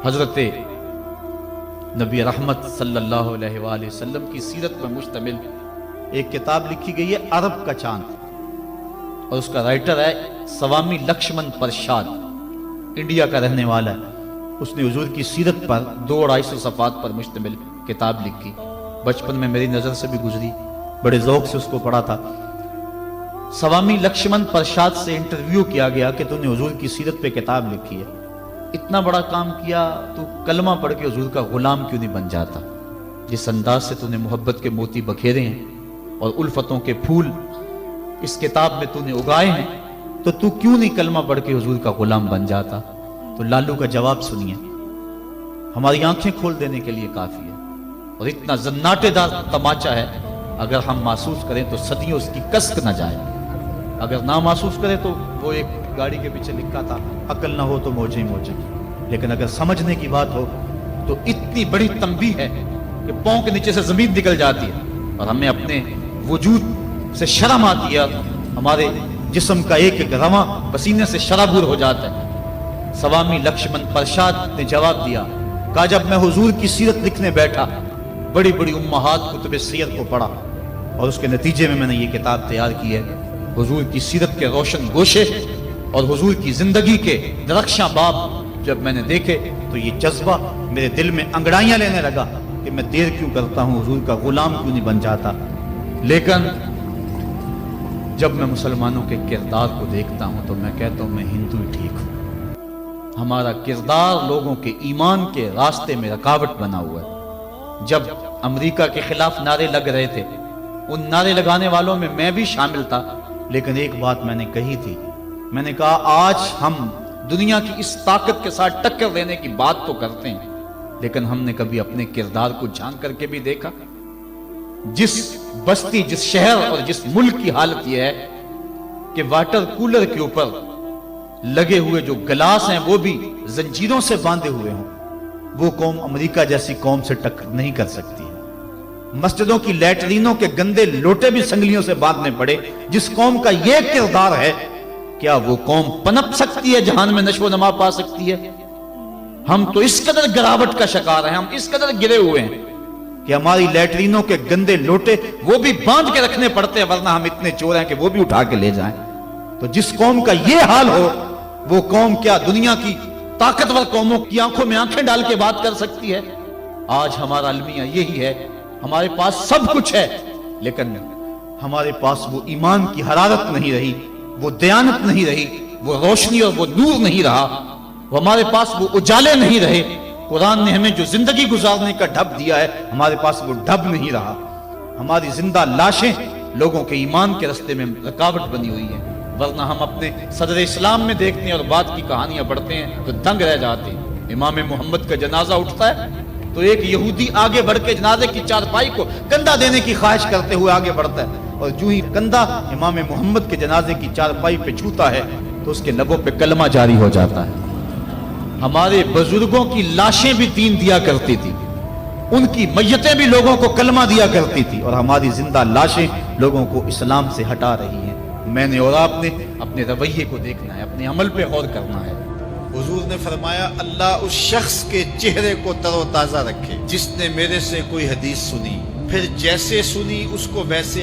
حضرت نبی رحمت صلی اللہ علیہ وآلہ وسلم کی سیرت پر مشتمل ایک کتاب لکھی گئی ہے عرب کا چاند، اور اس کا رائٹر ہے سوامی لکشمن پرشاد، انڈیا کا رہنے والا ہے۔ اس نے حضور کی سیرت پر 200-250 صفحات پر مشتمل کتاب لکھی۔ بچپن میں میری نظر سے بھی گزری، بڑے ذوق سے اس کو پڑھا تھا۔ سوامی لکشمن پرشاد سے انٹرویو کیا گیا کہ تو نے حضور کی سیرت پہ کتاب لکھی ہے، اتنا بڑا کام کیا، تو کلمہ پڑھ کے حضور کا غلام کیوں نہیں بن جاتا؟ جس انداز سے تو نے محبت کے موتی بکھیرے ہیں اور الفتوں کے پھول اس کتاب میں تو نے اگائے ہیں، تو کیوں نہیں کلمہ پڑھ کے حضور کا غلام بن جاتا؟ تو لالو کا جواب سنیے، ہماری آنکھیں کھول دینے کے لیے کافی ہے، اور اتنا زناٹے دار تماچا ہے، اگر ہم محسوس کریں تو صدیوں اس کی کسک نہ جائے، اگر نہ محسوس کریں تو وہ ایک گاڑی کے پیچھے لکھا تھا، عقل نہ ہو تو موجیں موجیں، لیکن اگر سمجھنے کی بات ہو تو اتنی بڑی تنبیہ ہے کہ پاؤں کے نیچے سے زمین نکل جاتی ہے، اور ہمیں اپنے وجود سے شرم آتی ہے، ہمارے جسم کا ایک ایک رواں پسینے سے شرابور ہو جاتا ہے۔ سوامی لکشمن پرشاد نے جواب دیا، کہا جب میں حضور کی سیرت لکھنے بیٹھا، بڑی بڑی امہات کتب سیرت کو پڑھا، اور اس کے نتیجے میں نے یہ کتاب تیار کی ہے۔ حضور کی سیرت کے روشن گوشے اور حضور کی زندگی کے درخشاں باب جب میں نے دیکھے تو یہ جذبہ میرے دل میں انگڑائیاں لینے لگا کہ میں دیر کیوں کرتا ہوں، حضور کا غلام کیوں نہیں بن جاتا۔ لیکن جب میں مسلمانوں کے کردار کو دیکھتا ہوں تو میں کہتا ہوں میں ہندو ہی ٹھیک ہوں۔ ہمارا کردار لوگوں کے ایمان کے راستے میں رکاوٹ بنا ہوا ہے۔ جب امریکہ کے خلاف نعرے لگ رہے تھے، ان نعرے لگانے والوں میں میں بھی شامل تھا، لیکن ایک بات میں نے کہی تھی، میں نے کہا آج ہم دنیا کی اس طاقت کے ساتھ ٹکر لینے کی بات تو کرتے ہیں، لیکن ہم نے کبھی اپنے کردار کو جھانک کر کے بھی دیکھا؟ جس بستی، جس شہر اور جس ملک کی حالت یہ ہے کہ واٹر کولر کے اوپر لگے ہوئے جو گلاس ہیں وہ بھی زنجیروں سے باندھے ہوئے ہوں، وہ قوم امریکہ جیسی قوم سے ٹکر نہیں کر سکتی ہے۔ مسجدوں کی لیٹرینوں کے گندے لوٹے بھی سنگلیوں سے باندھنے پڑے، جس قوم کا یہ کردار ہے، کیا وہ قوم پنپ سکتی ہے، جہان میں نشو و نما پا سکتی ہے؟ ہم تو اس قدر گراوٹ کا شکار ہیں، ہم اس قدر گرے ہوئے ہیں کہ ہماری لیٹرینوں کے گندے لوٹے وہ بھی باندھ کے رکھنے پڑتے ہیں، ورنہ ہم اتنے چور ہیں کہ وہ بھی اٹھا کے لے جائیں۔ تو جس قوم کا یہ حال ہو، وہ قوم کیا دنیا کی طاقتور قوموں کی آنکھوں میں آنکھیں ڈال کے بات کر سکتی ہے؟ آج ہمارا المیہ یہی ہے، ہمارے پاس سب کچھ ہے، لیکن ہمارے پاس وہ ایمان کی حرارت نہیں رہی، وہ دیانت نہیں رہی، وہ روشنی اور وہ نور نہیں رہا، وہ ہمارے پاس وہ اجالے نہیں رہے۔ قرآن نے ہمیں جو زندگی گزارنے کا ڈھب دیا ہے، ہمارے پاس وہ ڈھب نہیں رہا۔ ہماری زندہ لاشیں لوگوں کے ایمان کے رستے میں رکاوٹ بنی ہوئی ہیں، ورنہ ہم اپنے صدر اسلام میں دیکھتے ہیں اور بات کی کہانیاں پڑھتے ہیں تو دنگ رہ جاتے ہیں۔ امام محمد کا جنازہ اٹھتا ہے تو ایک یہودی آگے بڑھ کے جنازے کی چارپائی کو کندھا دینے کی خواہش کرتے ہوئے آگے بڑھتا ہے، اور جو ہی کندھا امام محمد کے جنازے کی چارپائی پہ چھوتا ہے تو اس کے لبوں پہ کلمہ جاری ہو جاتا ہے۔ ہمارے بزرگوں کی لاشیں بھی دین دیا کرتی تھی، ان کی میتیں بھی لوگوں کو کلمہ دیا کرتی تھی، اور ہماری زندہ لاشیں لوگوں کو اسلام سے ہٹا رہی ہیں۔ میں نے اور آپ نے اپنے رویے کو دیکھنا ہے، اپنے عمل پہ غور کرنا ہے۔ حضور نے فرمایا اللہ اس شخص کے چہرے کو تر و تازہ رکھے جس نے میرے سے کوئی حدیث سنی، پھر جیسے سنی اس کو ویسے